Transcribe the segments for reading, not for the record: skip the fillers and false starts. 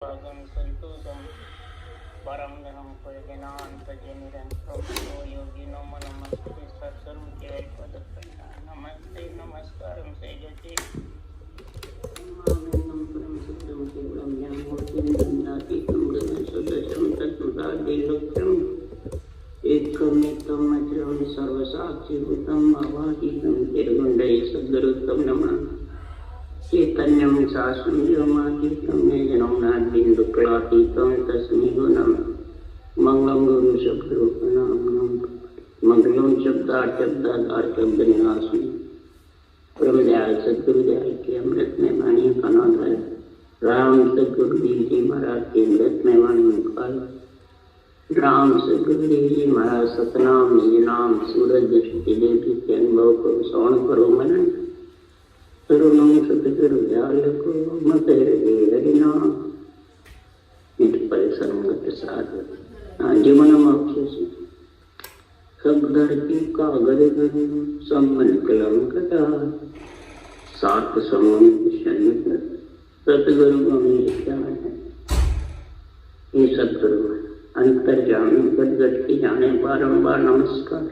भागं संतोषं परं धनं प्रज्ञानतजनिरन्तं यो योगिनो नमस्ते सर्वकेवलपदप्रज्ञा नमस्ते नमस्कारं सेजते मामेनं परं शुद्धं केवलं ज्ञानमूर्तिं दण्डातीतं गगनसदृशं तत्त्वदादिलक्ष्यम् एकमेकम् अजरं सर्वसाक्षिभूतं अवातीतं निर्गुण्डैः सद्गुरुतं नमः चैतन्यं शास्त्रं व्योमातीतं मेघनादबिन्दुकलातीतं तस्मै नमः मंगलम गुरु शब्दरूपिणां मंगलम शब्दार्थशब्दार्थशब्दनिवासिनी ब्रह्मदयाल सद्गुरुदयाल के अमृत में वाणी का नाम है। राम सद्गुरुदेव जी महाराज के अमृत में वाणी मुखाल राम सद्गुरुदेव जी महाराज सतनाम निज नाम सूरज दृष्टि देवी के अनुभव को श्रवण करो मनन करुणं सतगुरु दयाल को मत हरिनाम निष्फल संगत साधु जीवनम अक्षय सब धरती का गर गर सम्मन कलम कटा सात समुद्र सन्निध सतगुरु को मेरे क्या है ये सतगुरु अंतर्जामी गदगद की जाने बारंबार नमस्कार।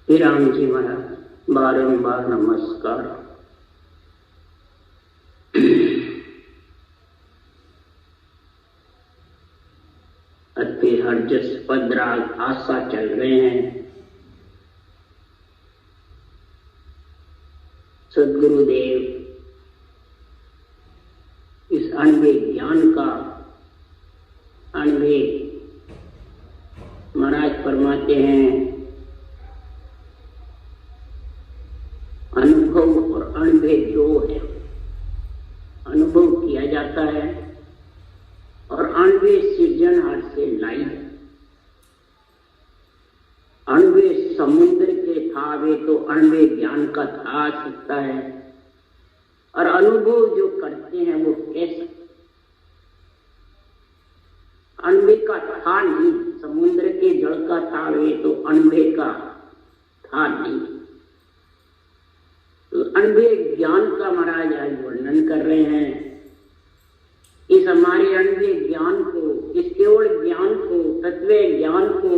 हे राम जी महाराज बारंबार नमस्कार। अति हरजस पदराग आशा चल रहे हैं। सद्गुरुदेव इस अनवे ज्ञान का अनवे महाराज फरमाते हैं अनुभव और अनवे दो है। अनुभव किया जाता है और अणवे सृजनहार से लाई है। अणवे समुद्र के थावे तो अणवे ज्ञान का था सकता है और अनुभव जो करते हैं वो कैसे अणवे का था नहीं। समुद्र के जल का थावे तो अणवे का था नहीं। तो अणवे ज्ञान का महाराज आज वर्णन कर रहे हैं। इस हमारे अनवे ज्ञान को, इस केवल ज्ञान को, तत्व ज्ञान को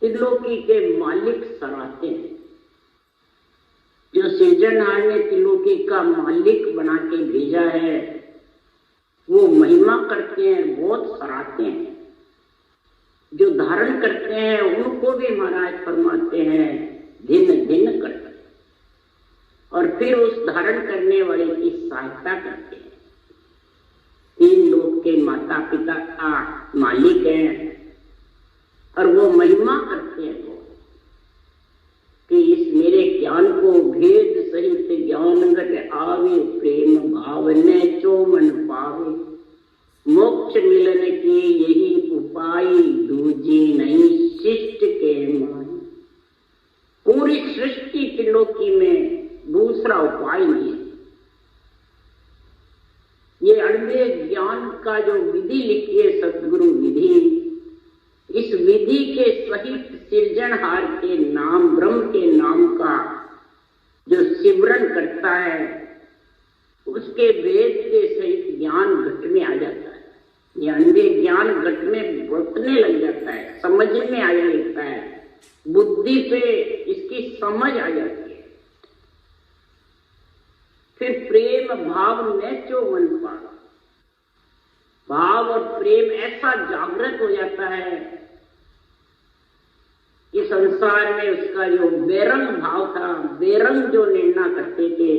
त्रिलोकी के मालिक सराहते हैं। जो सृजनहार ने त्रिलोकी का मालिक बना के भेजा है वो महिमा करते हैं, बहुत सराहते हैं। जो धारण करते हैं उनको भी महाराज फरमाते हैं दिन दिन करते हैं और फिर उस धारण करने वाले की सहायता करते हैं। तीन लोग के माता पिता का मालिक है और वो महिमा करते हैं वो कि इस मेरे ज्ञान को भेद सहित ज्ञानगत आवे प्रेम भाव ने चो मन पावे मोक्ष मिलने की यही उपाय दूजी नहीं शिष्ट के मान। पूरी सृष्टि त्रिलोकी में दूसरा उपाय नहीं है। ये अणवे ज्ञान का जो विधि लिखी है सद्गुरु विधि, इस विधि के सहित सृजनहार के नाम ब्रह्म के नाम का जो सिमरन करता है उसके वेद के सहित ज्ञान घट में आ जाता है। ये अणवे ज्ञान घट में बरतने लग जाता है, समझ में आने लगता है, बुद्धि पे इसकी समझ आ जाती है। फिर प्रेम भाव नेचो मन पा भाव और प्रेम ऐसा जागृत हो जाता है कि संसार में उसका जो बेरंग भाव था, बेरंग जो निर्णय करते थे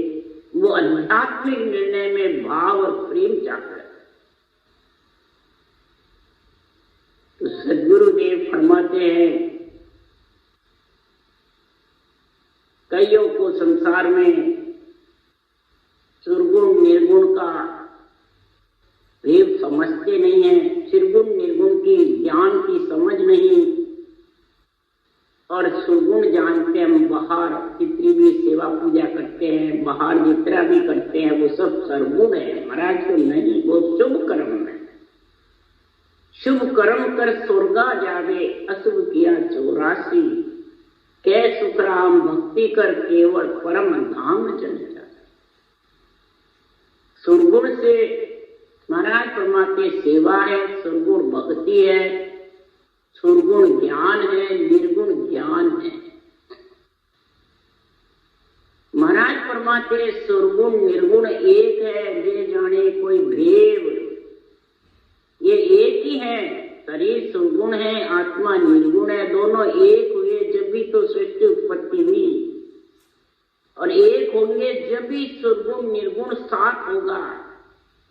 वो आध्यात्मिक निर्णय में भाव और प्रेम जागृत। तो सद्गुरुदेव फरमाते हैं कईयों को संसार में सुरगुण निर्गुण का भेद समझते नहीं है, निर्गुण निर्गुण की ज्ञान की समझ नहीं और सुरगुण जानते हैं। हम बाहर जितनी भी सेवा पूजा करते हैं, बाहर जितना भी करते हैं वो सब सरगुण है महाराज को नहीं, वो शुभ कर्म है। शुभ कर्म कर स्वर्गा जावे अशुभ किया 84 कै सुख राम भक्ति कर केवल परम धाम चले जाते। सुरगुण से फरमाते सेवा है, सुरगुण भक्ति है, सुरगुण ज्ञान है, निर्गुण ज्ञान है। महाराज फरमाते सुरगुण निर्गुण एक है, ये जाने कोई भेद, ये एक ही है। शरीर सुरगुण है, आत्मा निर्गुण है, दोनों एक हुए जब भी तो सृष्टि उत्पत्ति हुई, और एक होंगे जब भी सुरगुण निर्गुण साथ होगा।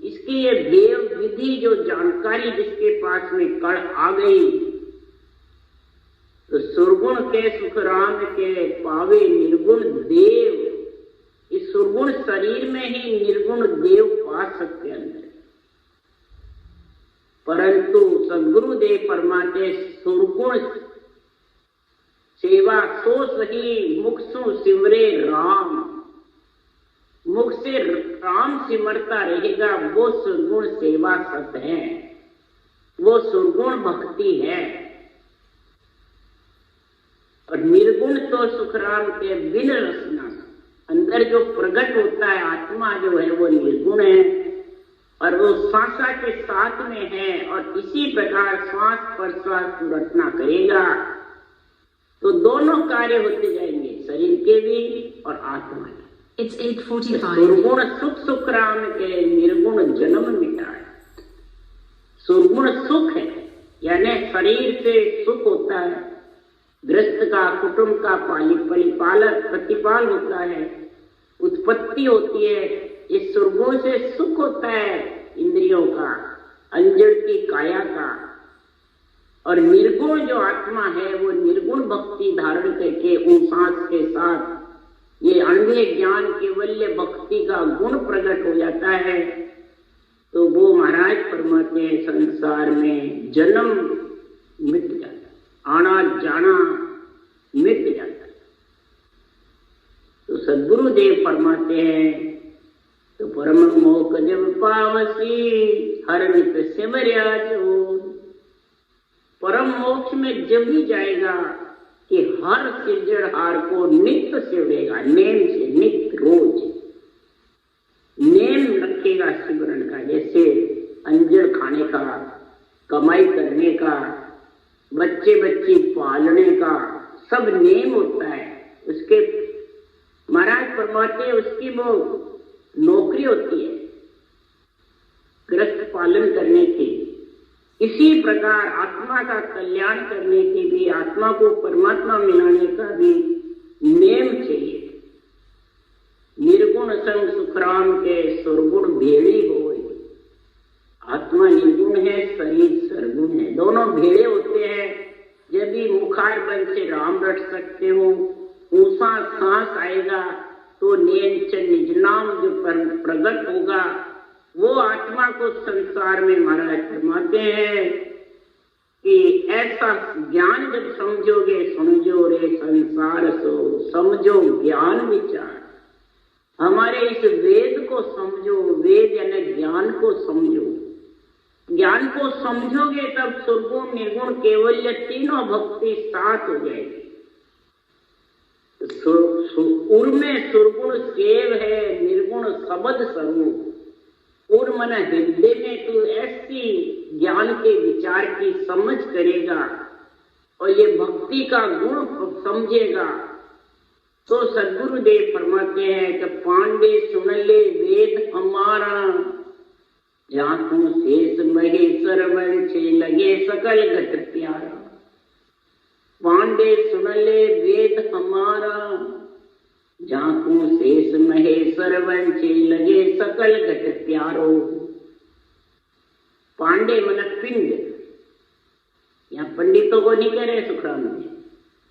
इसकी ये भेद विधि जो जानकारी जिसके पास में कड़ आ गई, तो सुरगुण के सुखराम के पावे निर्गुण देव, इस सुरगुण शरीर में ही निर्गुण देव पा सकते अंदर। परंतु सदगुरुदेव फरमाते सुरगुण सेवा सो सही मुख सु सिमरे राम, मुख से राम सिमरता रहेगा, वो सुरगुण सेवा सत है, वो सुरगुण भक्ति है। और निर्गुण तो सुखराम के बिन रसना, अंदर जो प्रकट होता है आत्मा जो है वो निर्गुण है, और वो श्वासा के साथ में है, और इसी प्रकार श्वास प्रश्वास रचना करेगा तो दोनों कार्य होते जाएंगे, शरीर के भी और आत्मा के। It's 8:45. सुरगुण सुख सुखराम के निर्गुण जन्म मिटाए। सुरगुण सुख है, यानी शरीर से सुख होता है, गृहस्थ का कुटुंब का परिपालक प्रतिपाल होता है, उत्पत्ति होती है। इस सुरगुण से सुख होता है इंद्रियों का, अंजड़ की काया का। और निर्गुण जो आत्मा है वो निर्गुण भक्ति धारण करके उन सांस के साथ ये अण्डे ज्ञान केवल्य भक्ति का गुण प्रकट हो जाता है, तो वो महाराज फरमाते हैं संसार में जन्म मिट जाता, आना जाना मिट जाता। तो सदगुरुदेव फरमाते हैं तो परम मोक्ष जब पावसी हर नित सिमरिया जो, परम मोक्ष में जब भी जाएगा कि हर सिरजनहार को नित्य सिमरेगा, नेम से नित्य रोज नेम रखेगा सिमरन का। जैसे अंजड़ खाने का, कमाई करने का, बच्चे बच्ची पालने का सब नेम होता है। उसके महाराज फरमाते हैं उसकी वो नौकरी होती है गृहस्थ पालन करने की। इसी प्रकार आत्मा का कल्याण करने के लिए, आत्मा को परमात्मा मिलाने का भी नेम चाहिए। निर्गुण संग सुखराम के सुरगुण भेड़ी हो, आत्मा निर्गुण है, शरीर सरगुण है, दोनों भेड़े होते हैं। जब भी मुखार बल से राम रट सकते हो, ऊंचा सांस आएगा तो निज नाम जो प्रगट होगा वो आत्मा को संसार में महाराज फरमाते हैं कि ऐसा ज्ञान जब समझोगे, समझो रे संसार सो, समझो ज्ञान विचार। हमारे इस वेद को समझो, वेद यानी ज्ञान को समझो। ज्ञान को समझोगे तब सुरगुण निर्गुण केवल्य तीनों भक्ति साथ हो जाएगी। उर में सुरगुण सेव है, निर्गुण शब्द स्वरूप। उर मन हृदय में तू ऐसी ज्ञान के विचार की समझ करेगा और ये भक्ति का गुण समझेगा। तो सदगुरुदेव फरमाते हैं कि पांडे सुन ले वेद हमारा, जातों शेष महेश्वर वंशे लगे सकल घट प्यारा। पांडे सुन ले वेद हमारा, जातों शेष महेश्वर वंशे लगे सकल घट प्यारो। पांडे मन पिंड, यहाँ पंडितों को नहीं कह रहे सुखराम जी,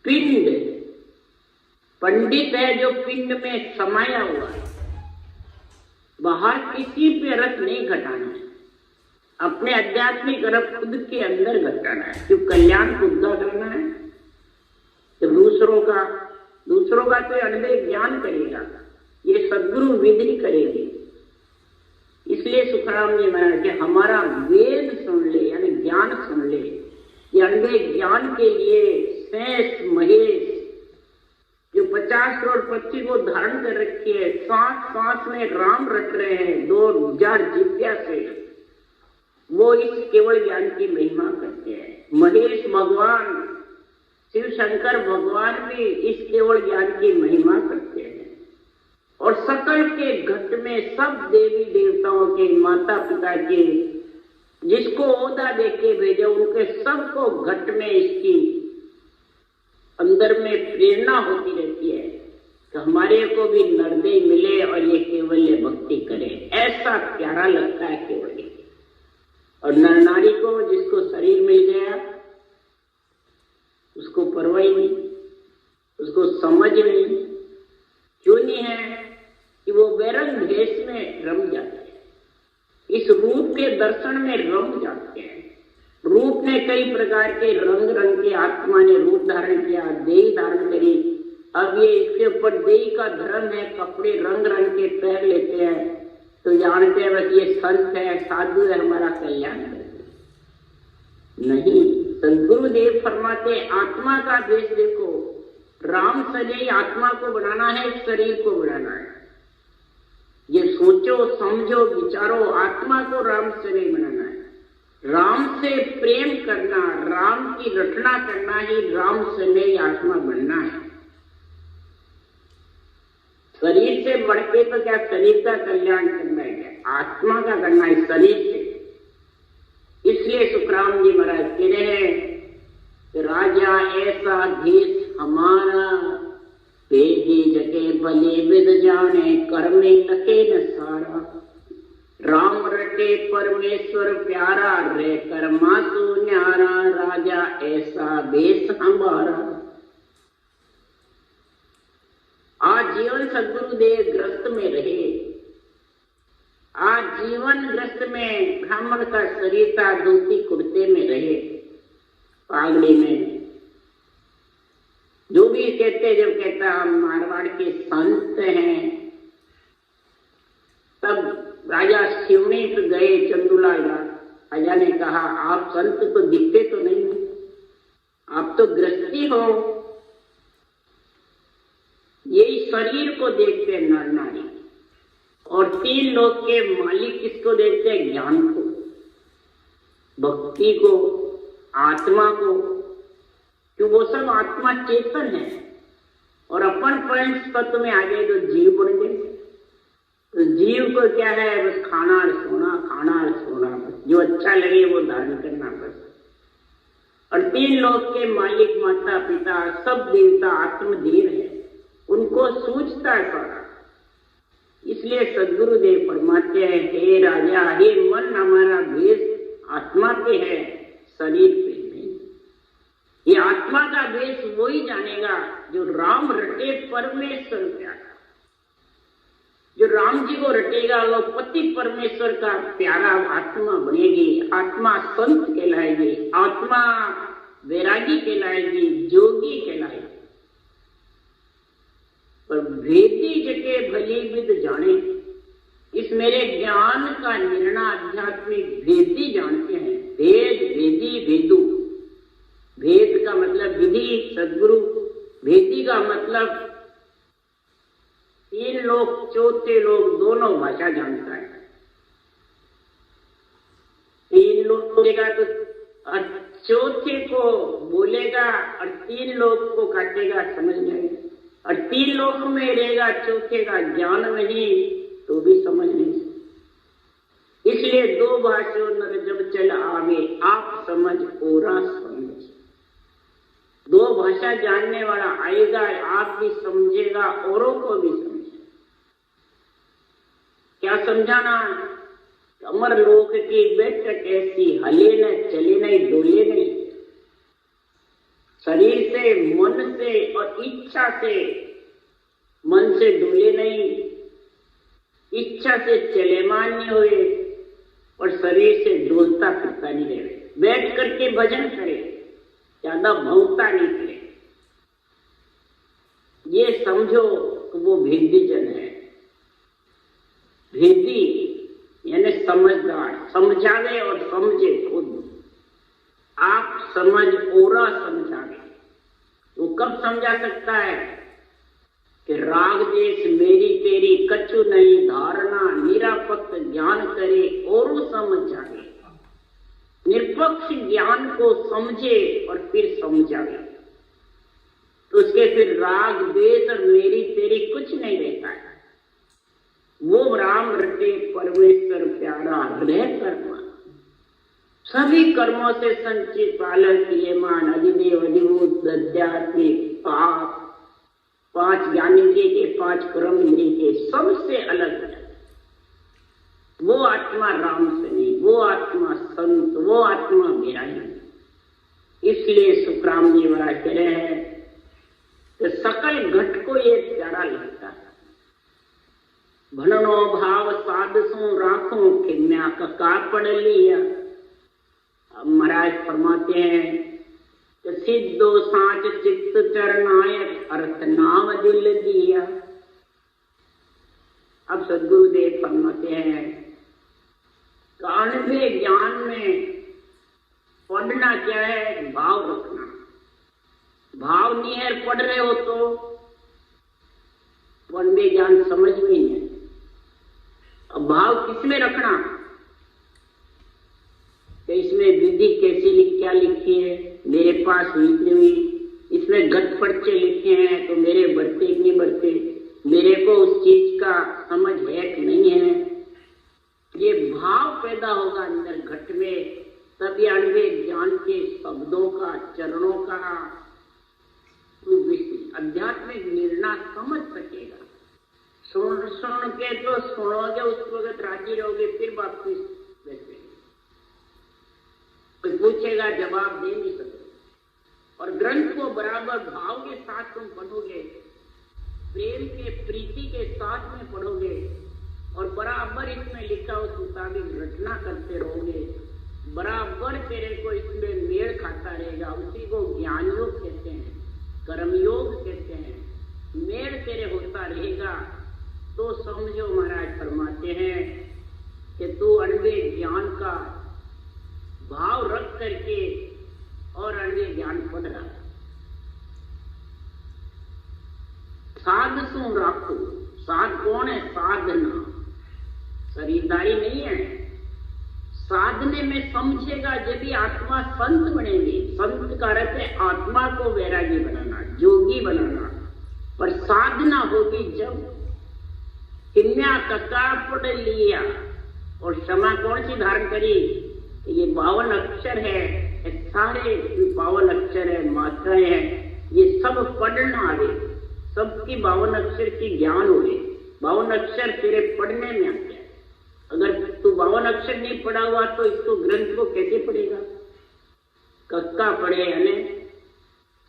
पिंड पंडित है जो पिंड में समाया हुआ है। बाहर किसी पे रस नहीं घटाना है, अपने आध्यात्मिक रस खुद के अंदर घटाना है। क्यों? कल्याण खुद का करना है, तो दूसरों का तो अनुभव ज्ञान करेगा, ये सदगुरु विधि करेगी। इसलिए सुखराम जी महाराज कि हमारा वेद सुन ले, यानी ज्ञान सुन ले। ये अनुभव ज्ञान के लिए शेष महेश जो 50 करोड़ पक्षी को धारण कर रखी है, सांस सांस में राम रट रहे हैं 2000 जिज्ञा से। वो इस केवल ज्ञान की महिमा करते हैं। महेश भगवान, शिव शंकर भगवान भी इस केवल ज्ञान की महिमा करते हैं। और सकल के घट में सब देवी देवताओं के, माता पिता के, जिसको ओहदा देके भेजे उनके सबको घट में इसकी अंदर में प्रेरणा होती रहती है कि हमारे को भी नरदेय मिले और ये केवल भक्ति करे। ऐसा प्यारा लगता है केवल। और नर नारी को जिसको शरीर मिल गया उसको परवाह नहीं, उसको समझ नहीं। क्यों नहीं है कि वो बेरंग भेष में रम जाते हैं, इस रूप के दर्शन में रम जाते हैं। रूप में कई प्रकार के रंग रंग के आत्मा ने रूप धारण किया, देह धारण करी। अब ये इसके ऊपर देह का धर्म है, कपड़े रंग रंग के पहन लेते हैं तो जानते हैं बस ये संत है, साधु है, हमारा कल्याण करते। नहीं, सदगुरुदेव फरमाते आत्मा का भेष देखो। राम सदैव आत्मा को बनाना है, शरीर को बनाना है। ये सोचो समझो विचारो, आत्मा को राम सदैव बनाना है। राम से प्रेम करना, राम की रचना करना ही राम सदैव आत्मा बनना है। शरीर से बढ़ के तो क्या शरीर का कल्याण करना है, क्या आत्मा का करना है शरीर से। इसलिए सुखराम जी महाराज कह रहे हैं कि राजा ऐसा देश हमारा, भेदी जगे भले विद जाने, कर्मे लके न सारा। राम रटे परमेश्वर प्यारा, रे कर्मासु न्यारा, राजा ऐसा देश हमारा। आज जीवन सदगुरुदेव ग्रस्त में रहे। आज जीवन ग्रस्त में ब्राह्मण का शरीर था, धोती कुर्ते में रहे, पागड़ी में। जो भी कहते, जब कहता हम मारवाड़ के संत हैं, तब राजा शिवनी तो गए चंदूलाल राजा ने कहा आप संत तो दिखते तो नहीं, आप तो गृहस्थी हो। यही शरीर को देखते हैं नर नारी, और तीन लोक के मालिक किसको देखते हैं? ज्ञान को, भक्ति को, आत्मा को। क्यों? वो सब आत्मा चेतन है। और अपन पंच तत्व में आ गए तो जीव बन गए। तो जीव को क्या है? बस खाना और सोना, खाना और सोना, बस जो अच्छा लगे वो धारण करना बस। और तीन लोक के मालिक, माता पिता, सब देवता आत्मधीर है, उनको सूझता है सारा। इसलिए सदगुरुदेव फरमाते हैं, हे राजा, हे मन, हमारा भेष आत्मा पे है, शरीर पे नहीं। ये आत्मा का भेष वही जानेगा जो राम रटे परमेश्वर प्यारा। जो राम जी को रटेगा वो पति परमेश्वर का प्यारा आत्मा बनेगी। आत्मा संत कहलाएगी, आत्मा वैरागी कहलाएगी, जोगी कहलाएगी। पर भेदी जगे भली विद जाने, इस मेरे ज्ञान का निर्णय आध्यात्मिक भेदी जानते हैं। भेद, भेदी, भेदू। भेद का मतलब विधि, सदगुरु। भेदी का मतलब तीन लोग, चौथे लोग, दोनों भाषा जानता है। तीन लोग बोलेगा तो और चौथे को बोलेगा और तीन लोग को काटेगा, समझ में। और तीन लोग में रहेगा, चौथे का ज्ञान नहीं तो भी समझ नहीं। इसलिए दो भाषा नर जब चल आवे, आप समझ ओरा समझ। दो भाषा जानने वाला आएगा, आप भी समझेगा, औरों को भी समझेगा। क्या समझाना? अमर लोक की बैठक ऐसी, हले न चले नहीं, डोले नहीं। शरीर से, मन से और इच्छा से, मन से डोले नहीं, इच्छा से चलेमान नहीं हुए और शरीर से डोलता फिरता नहीं रहे। बैठ करके भजन करे, ज्यादा भौंकता नहीं करे। ये समझो कि वो भेदी जन है। भेदी यानी समझदार, समझावे और समझे खुद। आप समझ ओरा समझावे। वो कब समझा सकता है कि राग देश मेरी तेरी कछु नहीं, धारणा निरापत्त ज्ञान करे और समझ जाए। निष्पक्ष ज्ञान को समझे और फिर समझावे, तो उसके फिर राग द्वेष और मेरी तेरी कुछ नहीं रहता है। वो राम रटे परमेश्वर प्यारा हृदय कर्म, सभी कर्मों से संचित पालन क्रियमान अधिदेव अधिभूत आध्यात्मिक पाप, 5 ज्ञानेंद्रिय के 5 कर्म इंद्रिय के सबसे अलग है। वो आत्मा राम से नहीं, वो आत्मा संत, वो आत्मा मेरा ही। इसलिए सुखराम जी महाराज कह रहे हैं कि सकल घट को ये प्यारा लगता है। भननो भाव साधसों राखो किम्या का पढ़ लिया। महाराज फरमाते हैं कि सिद्धो सांच चित्त चरनायक अर्थ नाम दिल दिया। अब सदगुरुदेव फरमाते हैं अनुभव ज्ञान में पढ़ना क्या है? भाव रखना। भाव नहीं है, पढ़ रहे हो तो अनुभव ज्ञान समझ में नहीं है। अब भाव किसमें रखना? तो इसमें विधि कैसी क्या लिखी है, मेरे पास हुई नहीं हुई, इसमें घट पर्चे लिखे हैं तो मेरे बढ़ते कि नहीं बढ़ते, मेरे को उस चीज का समझ है कि नहीं है। ये भाव पैदा होगा अंदर घट में, तभी अनुभव ज्ञान के शब्दों का, चरणों का आध्यात्मिक निर्णय समझ सकेगा। सुन के तो सुनोगे, उस वक्त राजी रहोगे, फिर वापस बैठे, कोई पूछेगा जवाब दे नहीं सकते। और ग्रंथ को बराबर भाव के साथ तुम पढ़ोगे, प्रेम के प्रीति के साथ में पढ़ोगे और बराबर इसमें लिखा उस मुताबिक रचना करते रहोगे, बराबर तेरे को इसमें मेल खाता रहेगा। उसी को ज्ञान योग कहते हैं, कर्मयोग कहते हैं। मेल तेरे होता रहेगा तो समझो महाराज फरमाते हैं कि तू अनुभव ज्ञान का भाव रख करके और अनुभव ज्ञान पढ़ रहा। साध सु राखो। साध कौन है? साधना, शरीरदारी नहीं है। साधने में समझेगा जब भी आत्मा संत बनेगी। संत का अर्थ है आत्मा को वैरागी बनाना, जोगी बनाना। पर साधना होगी जब किन्या कका पढ़ लिया और क्षमा कौन सी धारण करी? ये 52 अक्षर है, सारे 52 अक्षर है, मात्राएं हैं, ये सब पढ़ना आवे, सबकी 52 अक्षर की ज्ञान हो गए। 52 अक्षर तेरे पढ़ने में आते हैं। अगर तू 52 अक्षर नहीं पढ़ा हुआ तो इसको ग्रंथ को कैसे पढ़ेगा? कक्का पढ़े यानी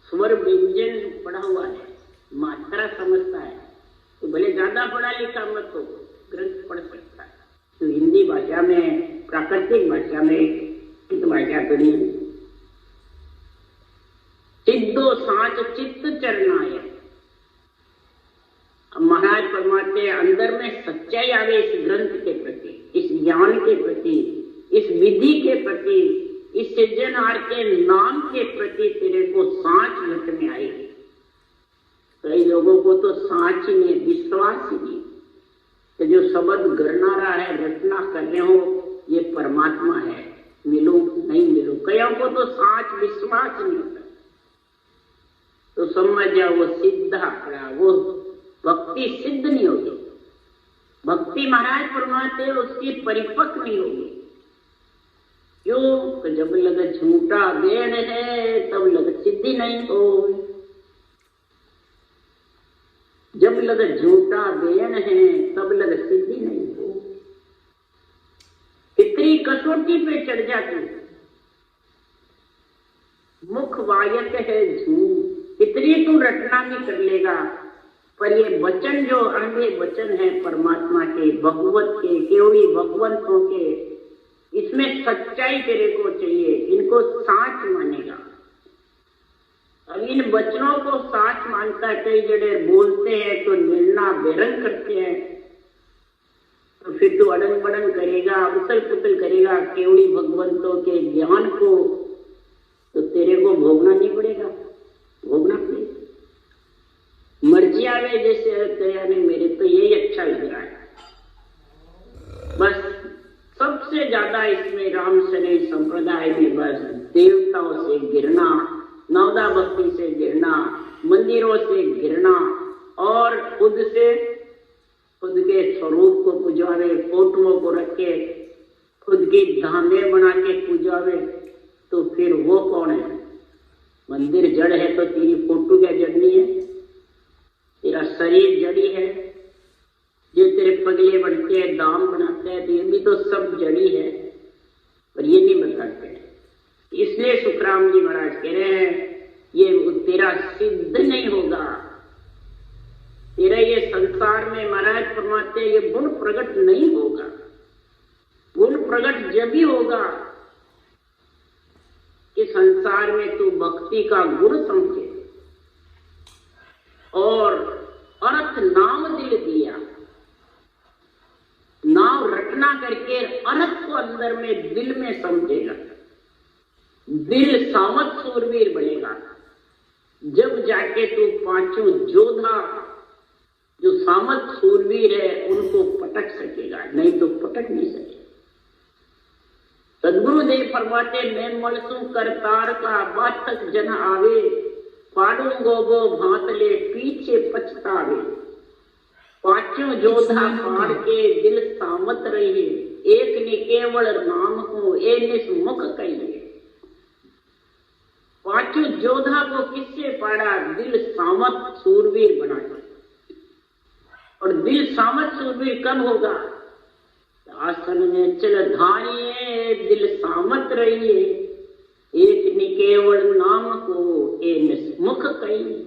स्वर व्यंजन पढ़ा हुआ है, मात्रा समझता है, तो भले ज्यादा पढ़ा लिखा मत हो, ग्रंथ पढ़ सकता है। तो हिंदी भाषा में, प्राकृतिक भाषा में, किस भाषा तो नहीं। सिद्धो सांच चित्त चरनायक। महाराज फरमाते अंदर में सच्चाई आवे इस ग्रंथ के प्रति, इस ज्ञान के प्रति, इस विधि के प्रति, इस सृजनहार के नाम के प्रति तेरे को सांच घट में आएगी। कई लोगों को तो सांच ही नहीं, विश्वास ही नहीं कि जो शब्द गढ़नारा है, रचना कर रहे हो, ये परमात्मा है, मिलूं नहीं मिलूं। कईयों को तो सांच विश्वास नहीं होता। तो समझ जाओ वो सिद्धा पड़ा, वो भक्ति सिद्ध नहीं होगी। भक्ति महाराज फरमाते उसकी परिपक्व नहीं होगी। क्यों? तो जब लगे झूठा बेन है तब लगे सिद्धि नहीं हो। जब लगे झूठा बेन है तब लगे सिद्धि नहीं हो। कितनी कसौटी पे चढ़ जाती, मुख वायक है झूठ, कितनी तू रटना भी कर लेगा, पर ये वचन जो अन्य वचन है परमात्मा के, भगवत के, केवली भगवंतों के, इसमें सच्चाई तेरे को चाहिए। इनको साच मानेगा। अब इन वचनों को साच मानता है, कई जगह बोलते हैं तो निर्णय बेरंग करते हैं, तो फिर तू अड़न बड़न करेगा, उथल पुथल करेगा केवली भगवंतों के ज्ञान को, तो तेरे को भोगना नहीं पड़ेगा, भोगना पड़ेगा। मर्जी आवे जैसे नहीं, मेरे तो यही अच्छा लग रहा है, बस सबसे ज्यादा इसमें रामशरण संप्रदाय में बस देवताओं से गिरना, नवदा भक्ति से गिरना, मंदिरों से गिरना और खुद के स्वरूप को पुजावे, फोटोओं को रखे, खुद की धामे बना के पुजावे, तो फिर वो कौन है? मंदिर जड़ है तो तेरी फोटो क्या जड़नी है? तेरा शरीर जड़ी है, जो तेरे पगले बनते हैं, दाम बनाते हैं, तो ये भी तो सब जड़ी है, पर ये नहीं बताते। इसलिए सुखराम जी महाराज कह रहे हैं ये तेरा सिद्ध नहीं होगा, तेरा ये संसार में महाराज फरमाते हैं ये गुण प्रकट नहीं होगा। गुण प्रकट जब ही होगा कि संसार में तू भक्ति का गुण समझे और अर्थ नाम दिल दिया, नाम रटना करके अर्थ को अंदर में दिल में समझेगा, दिल सामत सूरवीर बनेगा। जब जाके तू पांचों योद्धा जो सामत सूरवीर है उनको पटक सकेगा, नहीं तो पटक नहीं सकेगा। सदगुरुदेव फरमाते मैं मलसू करतार का बात तक जन आवे, पाड़ू गोबो भांत ले पीछे पछतावे। पांचों योद्धा पाड़ के दिल सामत रहिए, एक ने केवल नाम को ए निस्मुख कहिए। पांचों योद्धा को किससे पाड़ा? दिल सामत सूरवीर बनाया। और दिल सामत सूरवीर कब होगा? आसन में चल धारिये, दिल सामत रहिए, एक ने केवल नाम को ए निस्मुख कहिए।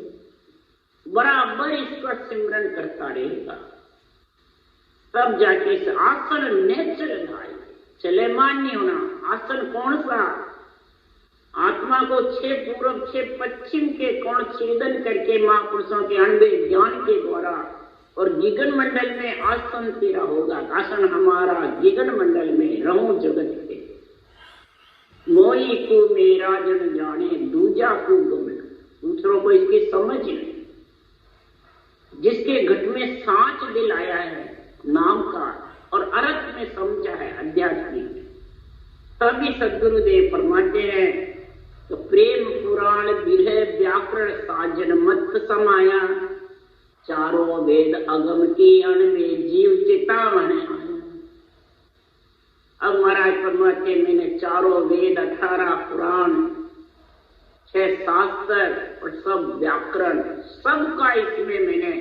बराबर इसका सिमरन करता रहेगा, तब जाके इस आसन ने चल धारिये। चले मान नहीं होना। आसन कौन सा? आत्मा को 6 पूर्व 6 पश्चिम के कोण छेदन करके महापुरुषों के अनुभव ज्ञान के द्वारा और गिगन मंडल में आसन तेरा होगा। आसन हमारा गिगन मंडल में रहूं जगत के, मोई को मेरा जन जाने, दूजा को गुमन। दूसरों को इसकी समझ नहीं। जिसके घट में सांच दिल आया है नाम का और अर्थ में समझा है आध्यात्मिक, तभी सदगुरुदेव फरमाते हैं तो प्रेम पुराण विरह व्याकरण साजन मत समाया, चारों वेद अगम की अणवे जीव चेतावन आया। अब महाराज फरमाते मैंने चारों वेद 18 पुराण 6 शास्त्र और सब व्याकरण सबका इसमें मैंने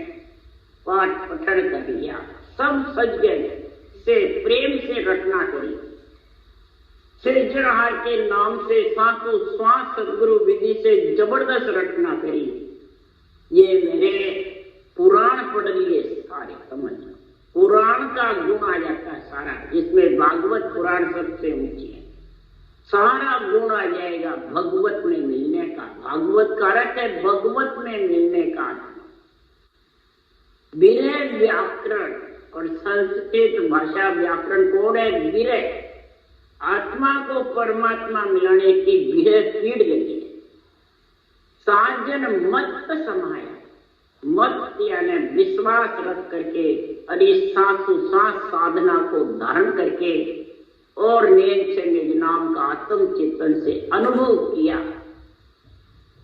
पाठ पठन कर लिया। सब सज्जन से प्रेम से रटना करी। सृजनहार के नाम से सांसों श्वास सदगुरु विधि से जबरदस्त रटना करी। ये मेरे पुराण पढ़ लिए सारे, समझ। पुराण का गुण आ जाता है सारा, जिसमें भागवत पुराण सबसे ऊंची है। सारा गुण आ जाएगा भगवत में मिलने का। भागवत का अर्थ है भगवत में मिलने का। विरह व्याकरण और संस्कृत भाषा व्याकरण कोड है विरह। आत्मा को परमात्मा मिलाने की विरह पीड़ लगी है। साजन मत समाया, मत यानी विश्वास रख करके और इस सांस साधना को धारण करके और नेम से निज नाम का आत्म चेतन से अनुभव किया,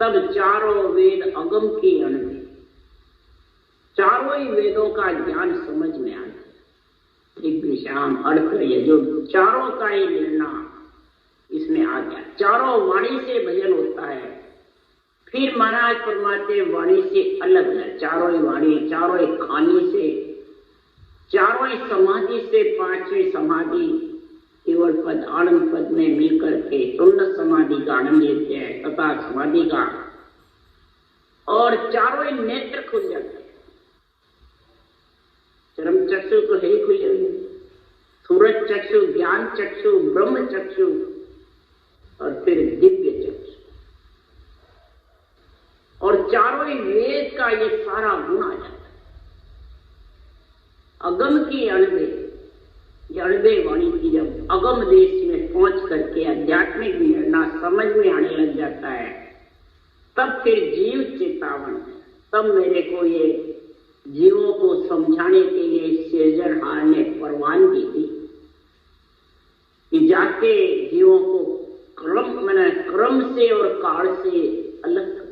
तब चारों वेद अगम की अनुभव, चारों ही वेदों का ज्ञान समझ में आया। एक विषाम अर्थ है जो चारों का ही निर्णय इसमें आ गया। चारों वाणी से भजन होता है। फिर महाराज फरमाते वाणी से अलग है। चारों ही वाणी, चारों ही खानी से, चारों ही समाधि से, 5वीं समाधि केवल पद आनंद पद में मिलकर के सुन्न समाधि का आनंद लेते हैं तथा समाधि का, और चारों ही नेत्र खुल जाते हैं। चरम चक्षु तो है ही खुले हुए, सूरज चक्षु, ज्ञान चक्षु, ब्रह्म चक्षु और फिर दिव्य चक्षु, और चारों ही वेद का ये सारा गुण आ जाता है। अगम की अणवे, ये अणवे वाणी की जब अगम देश में पहुंच करके आध्यात्मिक निर्णय समझ में आने लग जाता है, तब फिर जीव चेतावन, तब मेरे को ये जीवों को समझाने के लिए सृजनहार ने परवानगी दी। कि जाके जीवों को क्रम से और काल से अलग कर।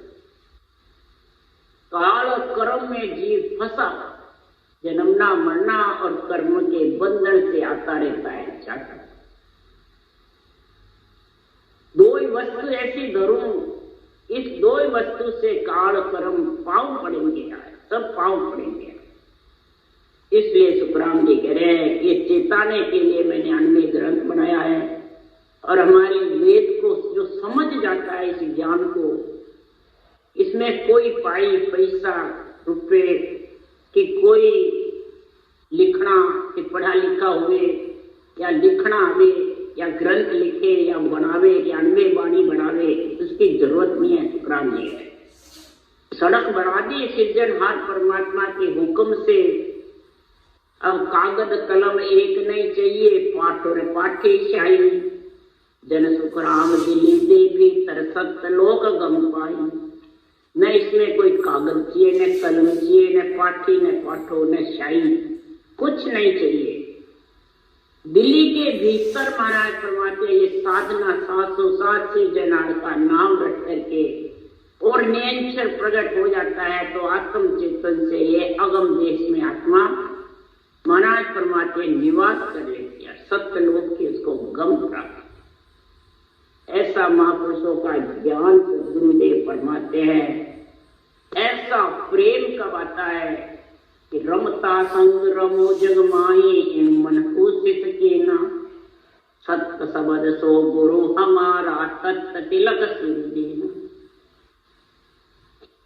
काल और कर्म में जीव फंसा, जन्मना मरना और कर्म के बंधन से आता रहता है, जाता। दो ही वस्तु ऐसी धरूं, इस दो ही वस्तु से काल कर्म पाँव पड़ेंगे, सब पाँव पड़ेंगे। इसलिए सुखराम जी कह रहे हैं ये चेताने के लिए मैंने 99 ग्रंथ बनाया है। और हमारे वेद को जो समझ जाता है इस ज्ञान को, इसमें कोई पाई पैसा रुपए कि कोई लिखना कि पढ़ा लिखा हुए या लिखना आवे या ग्रंथ लिखे या बनावे या 99 वाणी बनावे, उसकी जरूरत नहीं है। सुखराम जी है सड़क बना दी सृजनहार परमात्मा के हुक्म से। अब कागज कलम एक नहीं चाहिए, पाठ और पाठे शाही। जन सुखराम दिली दे भी तरसत लोक गम पाई। न इसमें कोई कागज चाहिए, न कलम चाहिए, न पाठी, न पाठो, न शाही, कुछ नहीं चाहिए। दिल्ली के भीतर महाराज फरमाते ये साधना 707 से जनार का नाम रख करके और नियंत्रण प्रकट हो जाता है तो आत्म चेतन से ये अगम देश में आत्मा महाराज फरमाते निवास कर लेती है, सत्य लोक की उसको गम प्राप्त। ऐसा महापुरुषों का ज्ञान गुरुदेव फरमाते हैं। ऐसा प्रेम कब आता है कि रमता संग रमो जग माई, इन मन को सित के ना। सत्य सबद सो गुरु हमारा, तत्त तिलक सिर देना।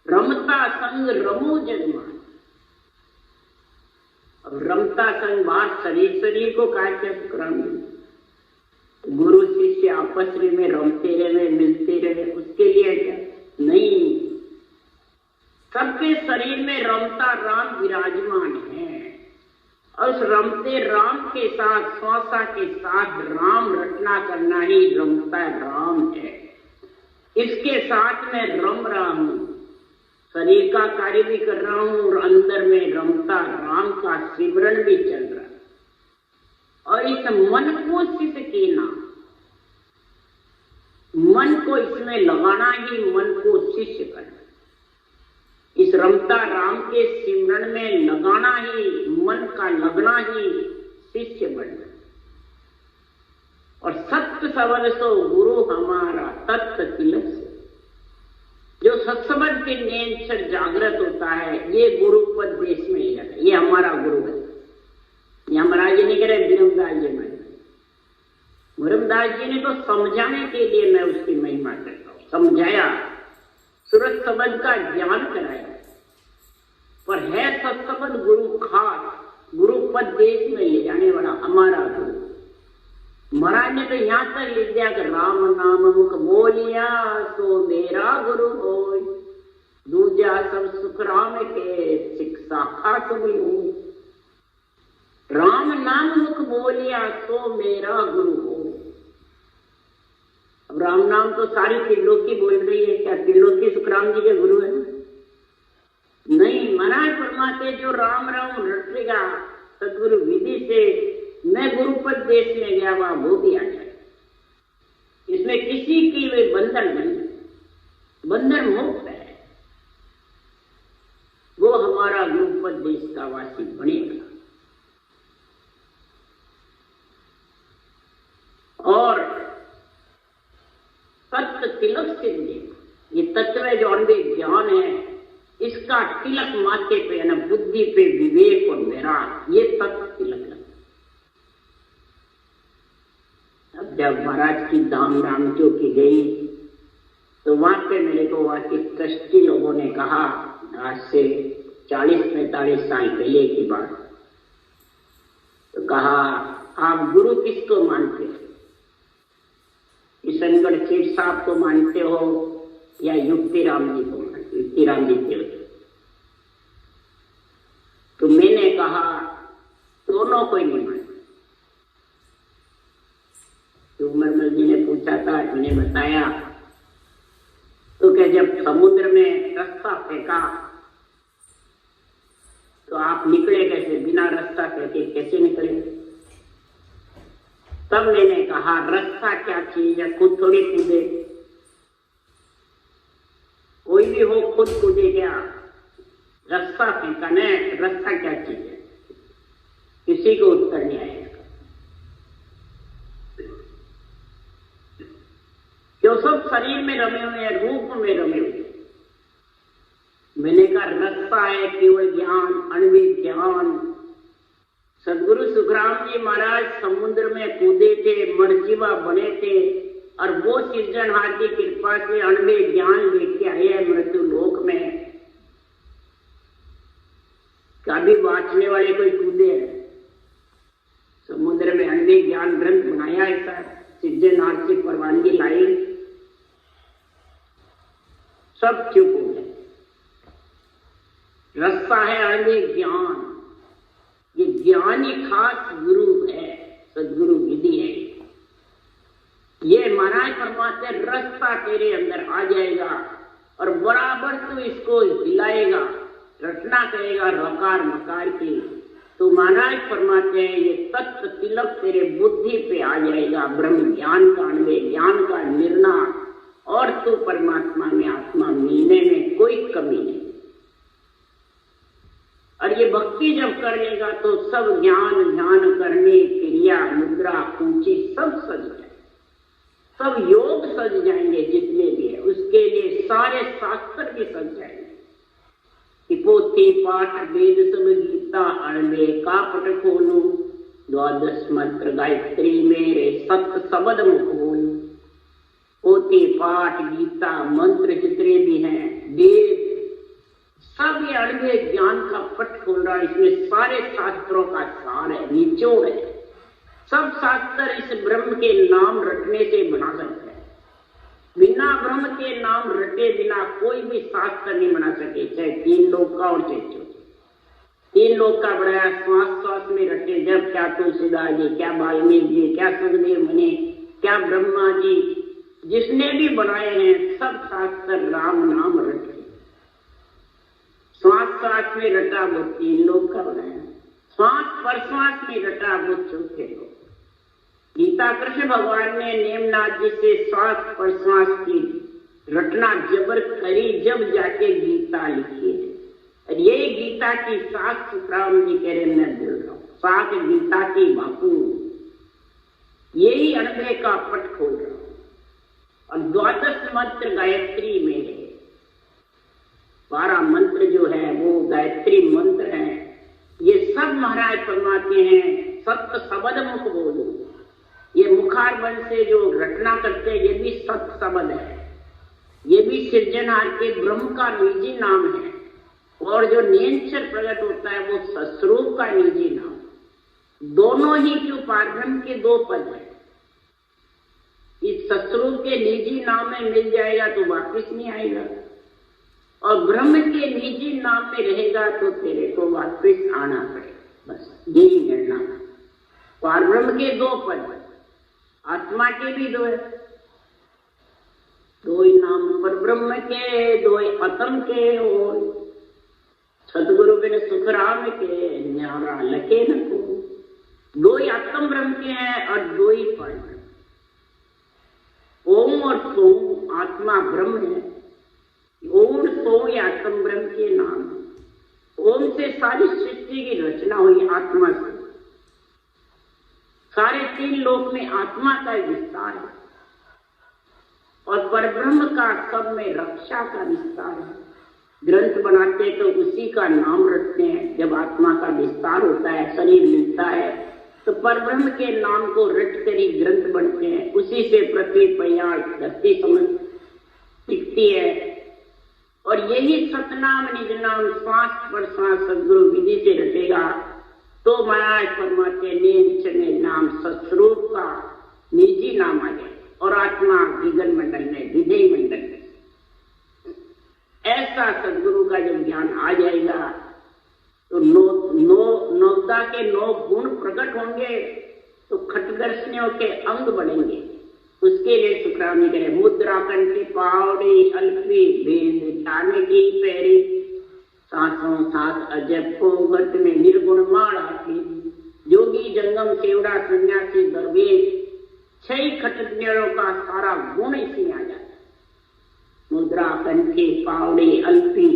रमता संग रमो जग माई। अब रमता संग बात शरीर को कहते सुखराम जी। गुरु शिष्य आपस में रमते रहे, मिलते रहे, उसके लिए क्या नहीं। सबके शरीर में रमता राम विराजमान है और उस रमते राम के साथ श्वासा के साथ राम रचना करना ही रमता राम है। इसके साथ में रम रहा हूं, शरीर का कार्य भी कर रहा हूं और अंदर में रमता राम का सिमरन भी चल रहा है। और इस मन को सिद्ध केना, मन को इसमें लगाना ही मन को शिष्य करना। इस रमता राम के सिमरन में लगाना ही, मन का लगना ही शिष्य बनना। और सत्य सबल सो गुरु हमारा, तत्त तिलक से। जो सत्सबद के नेम से जागृत होता है ये गुरुपद देश में ही रहता है। ये हमारा गुरु है। यमराज जी ने कह रहे ब्रह्मदास जी में, ब्रह्मदास जी ने तो समझाने के लिए मैं उसकी महिमा करता हूँ, समझाया, सूरज शब्द का ज्ञान कराया। पर है सत्सबद गुरु खास, गुरुपद देश में ले जाने वाला हमारा गुरु। महाराज ने तो यहाँ तक लिख दिया कि राम नाम मुख बोलिया सो मेरा गुरु होय, दूजा सब सुख राम के शिक्षा खास मिलूं। राम नाम मुख बोलिया सो मेरा गुरु हो। अब राम नाम तो सारी त्रिलोकी बोल रही है, क्या त्रिलोकी सुखराम जी के गुरु है? नहीं, महाराज फरमाते जो राम राम रटेगा सदगुरु विधि से मैं गुरुपद देश में गया हुआ वो भी आ जाए। इसमें किसी की वे बंधन नहीं, बंधन मुक्त है। वो हमारा गुरुपद देश का वासी बनेगा। और तत्व तिलक से ये तत्व है जो अनवे ज्ञान है, इसका तिलक माथे पे है ना, बुद्धि पे विवेक और वैराग, ये तत्व तिलक है। अब जब महाराज की धाम रामचो की गई तो वहां पे मेरे को वहां के ट्रस्टी लोगों ने कहा, आज से 40-45 साल पहले की बात, तो कहा आप गुरु किसको मानते हो? किशनगढ़ सेठ साहब को मानते हो या युक्तिराम जी को मानते हो? युक्तिराम जी थे। तो मैंने कहा दोनों को ही नहीं मानते। तो उमरमल जी ने पूछा था, मैंने बताया तो क्या जब समुद्र में रास्ता फेंका तो आप निकले कैसे? बिना रास्ता फेंके कैसे निकले? तब मैंने कहा रास्ता क्या चीज है, खुद थोड़ी कूदे, कोई भी हो खुद कूदे क्या, रास्ता फेंकना है, रास्ता क्या चीज है, किसी को उत्तर नहीं आएगा। क्यों सब शरीर में रमे हुए हैं, रूप में रमे हुए हैं। मैंने कहा रास्ता है केवल ज्ञान, अणुविद ज्ञान। सदगुरु सुखराम जी महाराज समुद्र में कूदे थे, मरजीवा बने थे, और वो सृजनहार की कृपा से अणुविद ज्ञान लेके आए हैं मृत्यु लोक में। कभी बाँचने वाले कोई कूदे हैं समुद्र में, अणुविद ज्ञान ग्रंथ बनाया ऐसा सृजनहार से परवानगी लाई, सब चुप हो गए। रास्ता है अणुविद ज्ञान, ये ज्ञान ही खास गुरु है, सदगुरु विधि है। ये महाराज फरमाते रास्ता तेरे अंदर आ जाएगा और बराबर तू इसको हिलाएगा, रटना करेगा रकार मकार की, तो महाराज फरमाते हैं ये तत्व तिलक तेरे बुद्धि पे आ जाएगा, ब्रह्म ज्ञान का, अणुविद ज्ञान का निर्णय, और तू परमात्मा में आत्मा मिलने में कोई कमी नहीं। और ये भक्ति जब कर लेगा तो सब ज्ञान ध्यान करने, क्रिया मुद्रा ऊंची सब सज जाए, सब योग सज जाएंगे जितने भी है, उसके लिए सारे शास्त्र भी सज जाएंगे। पोथी पाठ वेद सब गीता अणुविद का पट खोलू, द्वादश मंत्र गायत्री मेरे सत शब्द मुख बोलू। पोथी पाठ गीता मंत्र जितने भी हैं, वेद, सब ये अणुविद ज्ञान का पट खोल रहा है। इसमें सारे शास्त्रों का सार है, निचोड़ है। सब शास्त्र इस ब्रह्म के नाम रटने से बना सकते हैं। बिना ब्रह्म के नाम रटे बिना कोई भी शास्त्र नहीं बना सके, चाहे तीन लोक का और चाहे तीन लोक का बनाया श्वास श्वास में रटे। जब क्या तुलसीदास जी, क्या वाल्मीकि जी, क्या सुखदेव मुनि, क्या ब्रह्मा जी, जिसने भी बनाए हैं सब शास्त्र राम नाम रटे। श्वास श्वास में रटा वो तीन लोक का बनाया, श्वास पर श्वास में रटा वो चौथे लोक। गीता कृष्ण भगवान ने नेमनाथ जी से श्वास पर श्वास की रटना जबर करी, जब जाके गीता लिखी है। और ये गीता की साख सुखराम जी कह रहे, मैं बोल रहा हूँ साख गीता की बापू, यही अणुविद का पट खोल रहा हूँ। और द्वादश मंत्र गायत्री में है, 12 मंत्र जो है वो गायत्री मंत्र है। ये सब महाराज फरमाते हैं सत्य शब्द मुख बोलो। ये मुखार बन से जो रटना करते हैं ये भी सत्य शब्द है, ये भी सृजनहार के ब्रह्म का निजी नाम है। और जो नियंचर प्रकट होता है वो सस्वरूप का निजी नाम। दोनों ही जो पारब्रह्म के दो पद है, इस सस्वरूप के निजी नाम में मिल जाएगा तो वापिस नहीं आएगा, और ब्रह्म के निजी नाम में रहेगा तो तेरे को वापिस आना पड़ेगा। बस यही निर्णय है। पारब्रह्म के दो पद, आत्मा के भी दो है, दो ही नाम पर ब्रह्म के, दो ही आत्म के हो। सतगुरु बिन सुखराम के न्यारा लखे न को। दो ही आत्म ब्रह्म के हैं और दो ही पद। ओम और सोम आत्मा ब्रह्म है, ओम सोम ये आत्म ब्रह्म के नाम है। ओम से सारी सृष्टि की रचना हुई, आत्मा से सारे तीन लोक में आत्मा का विस्तार है, और परब्रह्म का सब में रक्षा का विस्तार है। ग्रंथ बनाते तो उसी का नाम रखते हैं। जब आत्मा का विस्तार होता है, शरीर मिलता है, तो परब्रह्म के नाम को रट कर ही ग्रंथ बनते हैं। उसी से पृथ्वी पयाल धरती समझ टिकती है। और यही सतनाम निज नाम श्वास पर श्वास सदगुरु विधि से रटेगा तो महाराज फरमाते निज नाम सस्वरूप का निजी नाम आ जाए, और आत्मा विघन मंडल में, विधेय मंडल में। ऐसा सदगुरु का जब ज्ञान आ जाएगा तो नवदा के 9 गुण प्रकट होंगे, तो खटदर्शनियों के अंग बढ़ेंगे। उसके लिए सुखराम जी कहे मुद्रा कंठी पावड़ी अल्पी भेद जाने की पैरी, सांसों साथ अजब को गत में निर्गुण माड़ा की। जोगी जंगम सेवड़ा सन्यासी दरवेश 6 खटज्ञों का सारा गुण इसमें आ जाता है। मुद्रा, कंठे, पावड़े, अल्पी,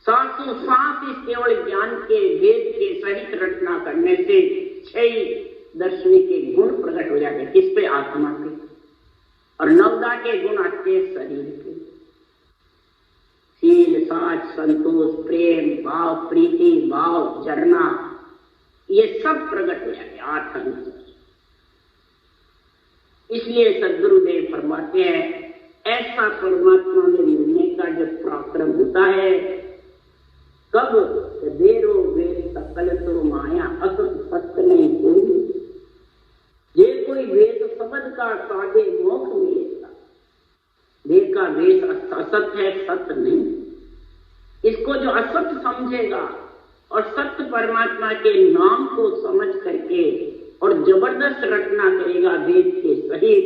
सांसों सांस इस केवल ज्ञान के वेद के सहित रचना करने से 6 दर्शनी के गुण प्रकट हो जाते हैं। किस पे? आत्मा पे। और 9 के गुण आते हैं शरीर पे। शील, साच, संतोष, प्रेम, भाव, प्रीति, भाव, झरना, ये सब प्रकट हो जाते हैं 8 अंश। इसलिए सदगुरुदेव फरमाते हैं ऐसा परमात्मा में मिलने का जब पराक्रम होता है, कब? देरो वेद सकल तो माया असत सत्य नहीं कोई। जे कोई वेद शब्द का साधे मोक्ष मिलेगा। वेद का वेद असत है, सत्य नहीं। इसको जो असत्य समझेगा और सत्य परमात्मा के नाम को समझ करके और जबरदस्त रचना करेगा वेद के सहित,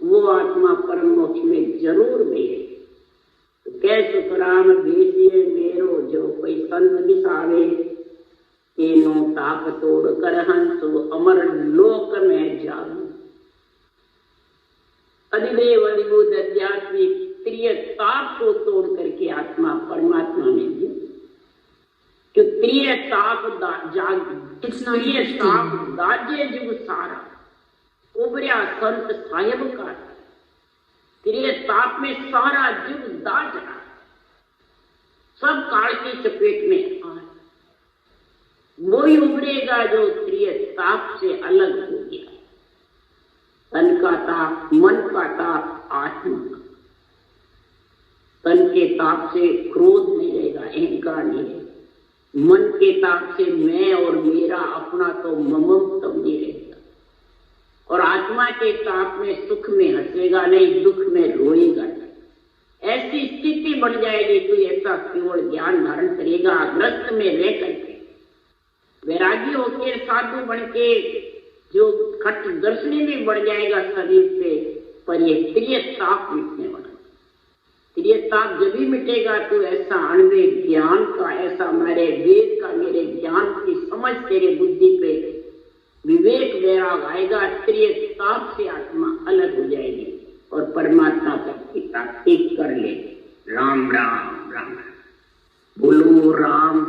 वो आत्मा परम मोक्ष में जरूर मिले। तो कै सुखराम भेजिए मेरो जो कोई संत दिसावे, तेनो ताप तोड़ कर हंसो अमर लोक में जाऊं। अधिदेव अधिभूत आध्यात्मिक त्रिय ताप को तोड़ करके आत्मा परमात्मा में जी। कि त्रिय ताप दाजे जुग सारा उबरिया संत साहिब का। त्रिय ताप में सारा जुग दाज रहा, सब काल की चपेट में आ। वही उभरेगा जो त्रिय ताप से अलग हो गया। तन का ताप, मन का ताप, आत्मा का। तन के ताप से क्रोध नहीं रहेगा, अहंकार नहीं रहेगा। मन के ताप से मैं और मेरा अपना तो ममत्व नहीं रहेगा। और आत्मा के ताप में सुख में हंसेगा नहीं, दुख में रोएगा नहीं। ऐसी स्थिति बन जाएगी तो ऐसा केवल ज्ञान धारण करेगा ग्रस्त में रह करके, वैरागी होकर साधु बन के जो खट दर्शनी में बढ़ जाएगा शरीर से, पर ये प्रिय ताप मिटने वाला। प्रिय ताप जब भी मिटेगा तो ऐसा अणवे ज्ञान का, ऐसा मेरे वेद का, मेरे ज्ञान की समझ तेरे बुद्धि पे विवेक वैराग आएगा। प्रिय ताप से आत्मा अलग हो जाएगी और परमात्मा का पिता ठीक कर ले। राम राम राम, बोलो राम।